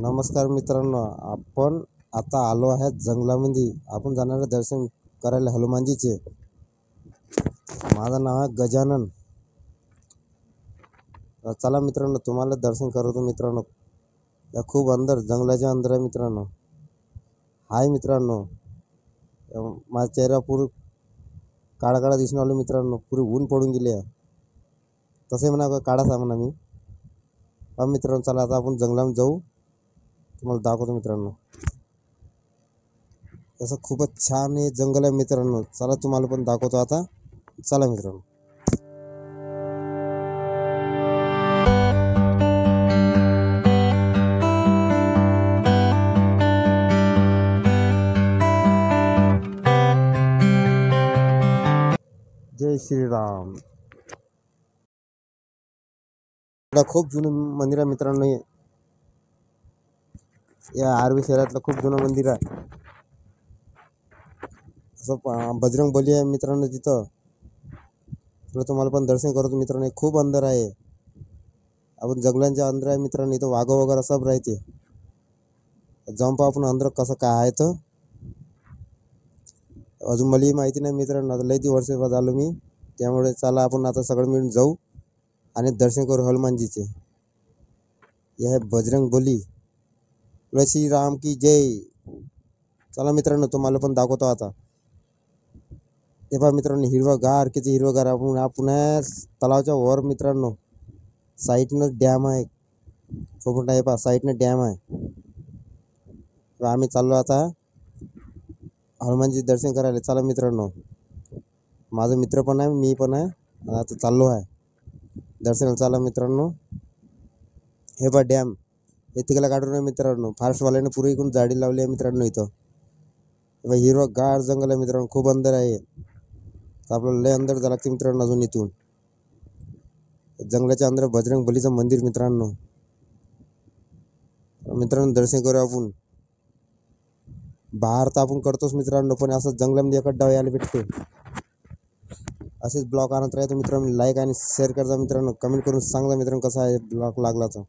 नमस्कार मित्रांनो, आपण आता आलो आहे जंगलामध्ये. आपण जाणार आहे दर्शन करायला हनुमानजीचे. माझं नाव आहे गजानन. चला मित्रांनो, तुम्हाला दर्शन करतो मित्रांनो. या खूप अंदर जंगलाच्या अंदर आहे मित्रांनो. हाय मित्रांनो, माझा चेहरा पूर्ण काळा काळा दिसून आलो मित्रांनो. पुरी ऊन पडून गेली आहे. तसे म्हणा काळाच आहे म्हणा मी. मित्रांनो चला आता आपण जंगलामध्ये जाऊ. तुम्हाला दाखवतो मित्रांनो. तसं खूपच छान हे जंगल आहे मित्रांनो. चला तुम्हाला पण दाखवतो आता. चला मित्रांनो. जय श्रीराम. खूप जुनं मंदिर आहे मित्रांनो. या आर्वी शहरातलं खूप जुनं मंदिर आहे. असं बजरंग बली आहे मित्रांनो तिथं. तर तुम्हाला पण दर्शन करतो मित्रांनो. खूप अंदर आहे. आपण जंगलांच्या अंदर आहे मित्रांनो. इथं वाघ वगैरे सब राहते. जाऊन पाहू आपण अंदर कसं काय आहे. तर अजून मला माहिती नाही मित्रांनो. आता लई वर्ष झालो मी. त्यामुळे चला आपण आता सगळं मिळून जाऊ आणि दर्शन करू हनुमानजीचे. हे आहे बजरंग बली. जय श्रीराम की जय. चला मित्रांनो, तुम्हाला पण दाखवतो आता. हे पहा मित्रांनो, हिरवगार किती हिरवगार. आपण तलावाच्या वर मित्रांनो साईडनं डॅम आहे. छोटा हे पहा साईडनं डॅम आहे. आम्ही चाललो आता हनुमानजी दर्शन करायला. चला मित्रांनो, माझा मित्र पण आहे, मी पण आहे. आता चाललो आहे दर्शनाला. चला मित्रांनो. हे पहा डॅम. हे तिकडे काढून आहे मित्रांनो. फॉरेस्टवाल्याने पुरी इकडून झाडी लावली आहे मित्रांनो. इथं हिरवगार जंगल आहे मित्रांनो. खूप अंदर आहे. आपल्याला लय अंदर जावं लागते मित्रांनो अजून इथून. जंगलाच्या अंदर बजरंग बलीचं मंदिर मित्रांनो. मित्रांनो दर्शन करू आपण. बाहेर तर आपण करतोच मित्रांनो, पण असं जंगलामध्ये एकच डाव यायला भेटते. असेच ब्लॉग आणत राहतो मित्रांनो. लाईक आणि शेअर करता मित्रांनो. कमेंट करून सांगा मित्रांनो कसा आहे ब्लॉग लागला तर.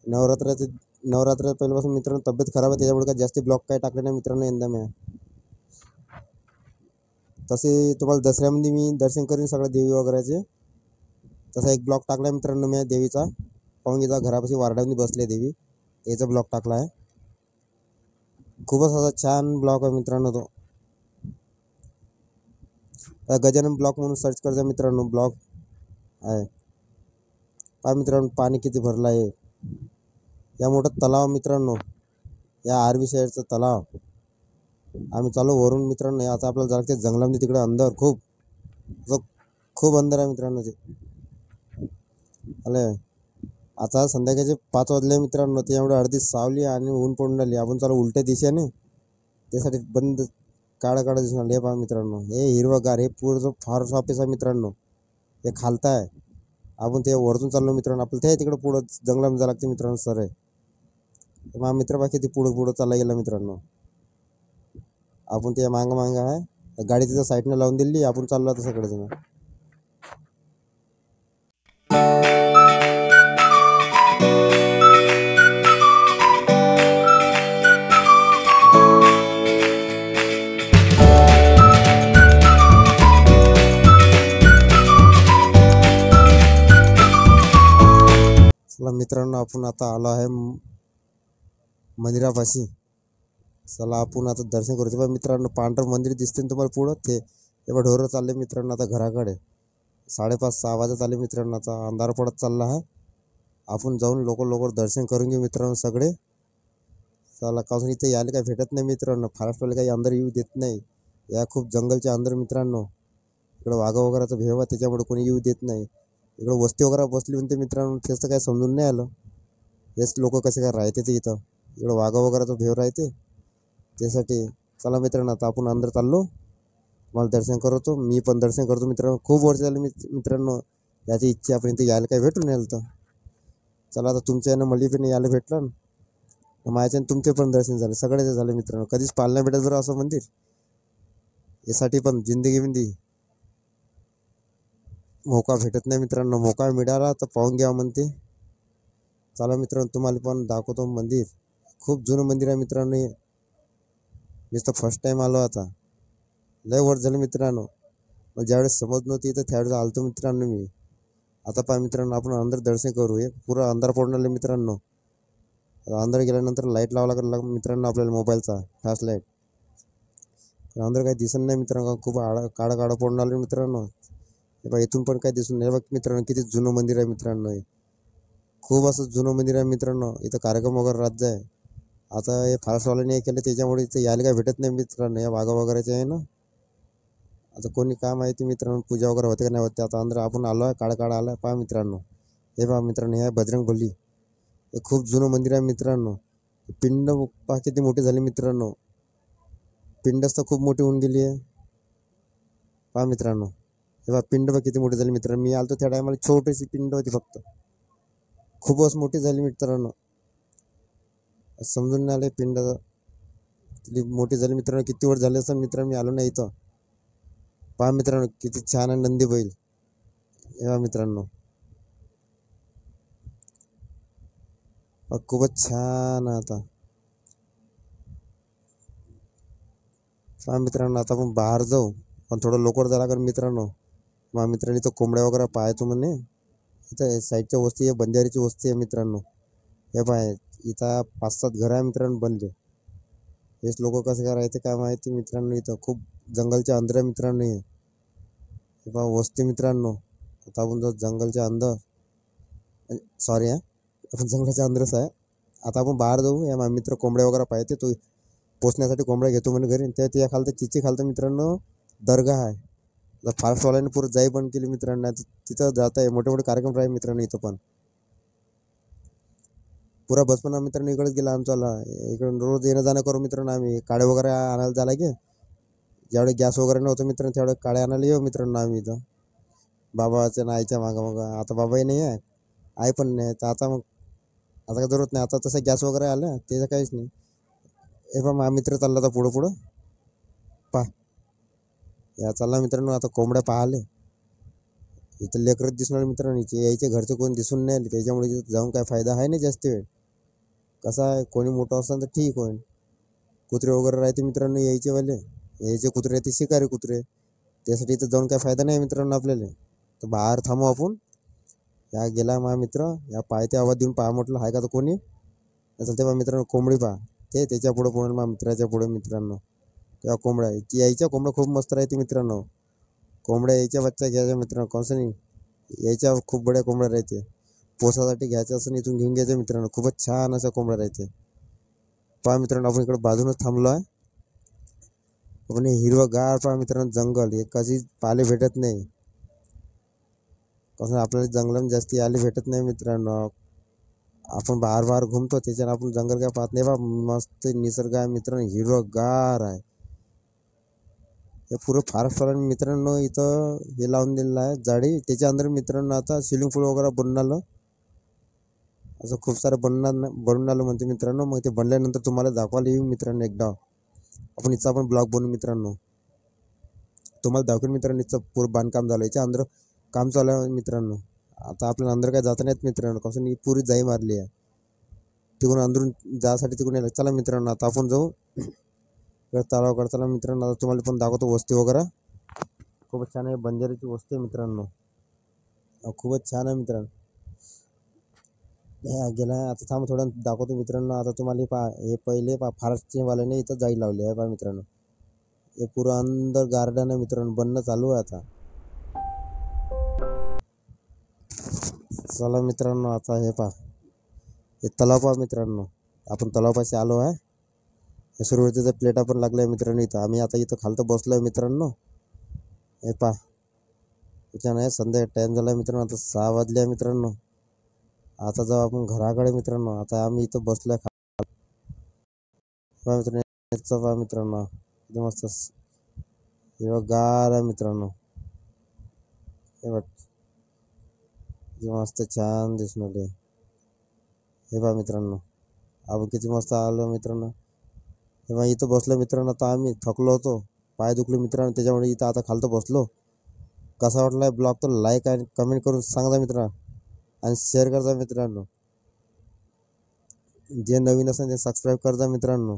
नवरात्र पहिल्यापासून मित्रांनो तब्येत खराब आहे. त्याच्यामुळे काय जास्ती ब्लॉग काय टाकले नाही मित्रांनो यंदा मी. तसे तुम्हाला दसऱ्यामध्ये मी दर्शन करीन सगळ्या देवी वगैरेचे. तसा एक ब्लॉग टाकला आहे मित्रांनो मी देवीचा. पाहून घ्या, घरापाशी वारड्यामध्ये बसले देवी. याचा ब्लॉग टाकला आहे. खूपच असा छान ब्लॉग आहे मित्रांनो तो. गजानन ब्लॉग म्हणून सर्च करजा मित्रांनो. ब्लॉग आहे. पहा मित्रांनो पाणी किती भरलं आहे. या मोठा तलाव मित्रांनो. या आर्वी शहरचं तलाव. आम्ही चालू वरून मित्रांनो. आता आपल्याला जायचं जंगलामध्ये तिकडे अंदर. खूप अंदर आहे मित्रांनो ते. आले आता संध्याकाळचे 5 वाजले मित्रांनो. त्यामुळे अर्धी सावली आणि ऊन पडून राहिली. आपण चालू उलट्या दिशेने. त्यासाठी बंद काळा काळा दिसून आले. हे पहा मित्रांनो, हे हिरवगार. हे पूर्ण फॉरेस्ट ऑफिस आहे मित्रांनो. हे खालता आहे. आपण ते वरतून चाललो मित्रांनो. आपल्याला ते तिकडे पुढं जंगलामध्ये जावं लागते मित्रांनो. सर आहे माझा मित्र बाकी ते पुढं चालला गेला मित्रांनो. आपण ते मागं आहे. गाडी तिथं साईडनं लावून दिली. आपण चाललो आता सगळेजण. चला मित्रांनो, आपण आता आलो आहे मंदिरापाशी. चला आपण आता दर्शन करू. तेव्हा मित्रांनो पांढरं मंदिर दिसते ना तुम्हाला पुढं. ते तेव्हा ढोरं चालले मित्रांनो आता घराकडे. 5:30-6 वाजत आले मित्रांनो. आता अंधार पडत चालला आहे. आपण जाऊन लवकर दर्शन करून घेऊ मित्रांनो सगळे. चला कासून इथे यायला काही भेटत नाही मित्रांनो. फॉरेस्टवाले काही अंदर येऊ देत नाही. या खूप जंगलच्या अंदर मित्रांनो. इकडं वाघा वगैरेचा भेव आहे, त्याच्यामुळे कोणी येऊ देत नाही. इकडं वस्ती वगैरे बसली म्हणते मित्रांनो. तेच तर काही समजून नाही आलं. हेच लोक कसे काय राहते ते इथं. इकडं वाघा वगैरेचा भेव राहते त्यासाठी. चला मित्रांनो आता आपण अंदर चाललो. मला दर्शन करतो. मी पण दर्शन करतो मित्रांनो. खूप वर्ष झाले मित्रांनो याची इच्छा. आपण इथे यायला काय भेटून यायला तर. चला आता तुमच्या यानं मला पण यायला भेटलं ना. माझ्याच्यानं तुमचे पण दर्शन झाले. सगळ्याचे झाले मित्रांनो. कधीच पाहायला भेटत बरं असं मंदिर. यासाठी पण जिंदगीमध्ये मौका भेटत नाही मित्रांनो. मौका मिळाला तर पाहून घ्या म्हणते. चला मित्रांनो, तुम्हाला पण दाखवतो मंदिर. खूप जुनं मंदिर आहे मित्रांनो हे. मी तर फर्स्ट टाइम आलो आता. लय वर्ष झालं मित्रांनो. मला ज्यावेळेस समज नव्हती तर त्यावेळेस आलतो मित्रांनो मी. आता पहा मित्रांनो, आपण अंदर दर्शन करू. एक पुरा अंधार पडून आले मित्रांनो. आता अंदर गेल्यानंतर लाईट लावा लागेल मित्रांनो आपल्याला, मोबाईलचा फ्लॅश लाईट. अंदर काही दिसत नाही मित्रांनो. खूप काळं काळं पडून आलं मित्रांनो. हे बघा, इथून पण काही दिसून नाही. बघ मित्रांनो, किती जुनं मंदिर आहे मित्रांनो हे. खूप असं जुनं मंदिर आहे मित्रांनो. इथं कार्यक्रम वगैरे राज्य आहे. आता हे फारसवाल्याने हे केलं त्याच्यामुळे इथं यायला काय भेटत नाही मित्रांनो. या वाघा वगैरेचे आहे ना. आता कोणी काय माहिती मित्रांनो, पूजा वगैरे होते का नाही होते. आता अंदर आपण आलो आहे, काळा काळा आला आहे. पहा मित्रांनो, हे पहा मित्रांनो, हे आहे बजरंग बली. हे खूप जुनं मंदिर आहे मित्रांनो. पिंड पहा किती मोठी झाली मित्रांनो. पिंडच तर खूप मोठी होऊन गेली आहे. पहा मित्रांनो, हे पहा पिंड बघ किती मोठी झाली मित्रांनो. मी आलतो त्या टायमाला छोटीशी पिंड होती फक्त. खूपच मोठी झाली मित्रांनो. समजून नाही आले पिंड मोठी झाली मित्रांनो. किती वर झाले असं मित्रांनो, मी आलो नाही इथं. पहा मित्रांनो, किती छान आहे नंदी बैल. हे मित्रांनो, खूपच छान आहे. आता पहा मित्रांनो, आता आपण बाहेर जाऊ, पण थोडं लवकर जायला लागेल मित्रांनो. मग मित्रांनी इथं कोंबड्या वगैरे पाहायचो म्हणे. इथं साईडच्या वस्ती आहे, बंजारीची वस्ती आहे मित्रांनो. हे पाय, इथं 5-7 घर आहे मित्रांनो बनले. हेच लोक कसं काय राहते काय माहिती मित्रांनो. इथं खूप जंगलच्या अंदर आहे मित्रांनो हे. हे पहा वस्ती मित्रांनो. आता आपण जो जंगलच्या अंदर, सॉरी हा, आपण जंगलाच्या अंदरच आहे. आता आपण बाहेर जाऊ. या माझा मित्र कोंबड्या वगैरे पाहते. तो पोचण्यासाठी कोंबड्या घेतो म्हणे घरी. त्या खालतं चिची खालतं मित्रांनो दर्गा आहे. आता फारसवाल्याने पुरं जाई बंद केली मित्रांनो. तिथं जात आहे, मोठे मोठे कार्यक्रम राहील मित्रांनो इथं पण. पुरा बचपना मित्रांनो इकडेच गेला आमच्याला. इकडे रोज येणं जाणं करू मित्रांनो आम्ही. काळे वगैरे आणायला झाला की ज्यावेळेस गॅस वगैरे नव्हतं मित्रांनो, त्यावेळेस काळे आणायला येऊ मित्रांनो आम्ही इथं बाबाच्या आणि आईच्या मागं मागं. आता बाबाही नाही आहे, आई पण नाही. तर आता मग आता काही जरूरत नाही. आता तसं गॅस वगैरे आलं त्याचं काहीच नाही. हे पण माझा मित्र चालला होता पुढं पुढं. पा या चालला मित्रांनो आता कोंबड्या पाहाले. इथं लेकरच दिसणार मित्रांनो. यायचे घरचे कोण दिसून नाही आले, त्याच्यामुळे इथं जाऊन काय फायदा आहे नाही जास्त वेळ. कसं आहे, कोणी मोठं असेल तर ठीक होईल. कुत्रे वगैरे राहते मित्रांनो यायचे वाले. यायचे कुत्रे राहते शिकारी कुत्रे. त्यासाठी इथं जाऊन काय फायदा नाही मित्रांनो आपल्याला. तर बाहेर थांबू आपण. या गेला माझा मित्र. या पायथे आवाज देऊन पहा म्हटलं आहे का तर कोणी. नसेल तेव्हा मित्रांनो कोंबडी पहा. त्याच्या पुढे पोहोचेल माझ्या मित्राच्या पुढे मित्रांनो. तेव्हा कोंबड्या यायच्या कोंबड्या खूप मस्त राहते मित्रांनो. कोंबड्या यायच्या बच्चा घ्यायच्या मित्रांनो, कसं नाही. यायच्या खूप बड्या कोंबड्या राहते. पोसासाठी घ्यायचं असं इथून घेऊन घ्यायचं मित्रांनो. खूपच छान अशा कोंबड्या राहते. पहा मित्रांनो, आपण इकडे बाजूनच थांबलो आहे. आपण हिरवंगार पहा मित्रांनो जंगल. हे कधी पाहायला भेटत नाही. कसं आपल्याला जंगलात जास्ती आले भेटत नाही मित्रांनो. आपण बाहेर बाहेर घुमतो त्याच्यानं आपण जंगल काय पाहत नाही. बा मस्त निसर्ग आहे मित्रांनो, हिरवंगार आहे. हे पुरं फारच मित्रांनो. इथं हे लावून दिलेलं आहे जाळी. त्याच्या अंदर मित्रांनो आता स्विमिंग पूल वगैरे बनून आलं. असं खूप सारं बनून आलं म्हणते मित्रांनो. मग ते बनल्यानंतर तुम्हाला दाखवायला येऊ मित्रांनो एकदा. आपण इथं आपण ब्लॉग बनवू मित्रांनो. तुम्हाला दाखवून मित्रांनो इथं पूर्ण बांधकाम झालं. याच्या अंदर काम चालू आहे मित्रांनो. आता आपल्याला अंदर काय जाता नाहीत मित्रांनो, कसं पुरी जाई मारली आहे. तिकडून अंदरून जायसाठी तिकडून यायला. चला मित्रांनो आता आपण जाऊ तलावाकडे. चला मित्रांनो, आता तुम्हाला पण दाखवतो वस्ती वगैरे. खूपच छान आहे, बंजारीची वस्ती आहे मित्रांनो. खूपच छान आहे मित्रांनो. हे गेला आता थांब थोडं दाखवतो मित्रांनो. आता तुम्हाला हे पहिले फारसचे वाल्याने इथं जाळी लावली आहे पहा मित्रांनो. हे पुरं अंदर गार्डन आहे मित्रांनो, बनणं चालू आहे आता. चला मित्रांनो, आता हे पहा, हे तलाव पहा मित्रांनो. आपण तलावापाशी आलो आहे. सुरुवातीच्या प्लेटा पण लागल्या मित्रांनो इथं. आम्ही आता इथं खालतं बसलोय मित्रांनो. हे पहा, त्याच्यानं संध्याकाळी टाईम झाला मित्रांनो. आता 6 वाजले आहे मित्रांनो. आता जाऊ आपण घराकडे मित्रांनो. आता आम्ही इथं बसलोय मित्रांनो. पहा मित्रांनो, किती मस्त हिरवंगार आहे मित्रांनो. हे बघ किती मस्त छान दिसून आले. हे पहा मित्रांनो, आपण किती मस्त आलो मित्रांनो. हे बघा इथं बसलो मित्रांनो. आता आम्ही थकलो होतो, पाय दुखले मित्रांनो, त्याच्यामुळे इथं आता खालतं बसलो. कसा वाटला ब्लॉग तो लाईक आणि कमेंट करून सांगा मित्रांनो आणि शेअर करजा मित्रांनो. जे नवीन असेल ते सबस्क्राईब करजा मित्रांनो.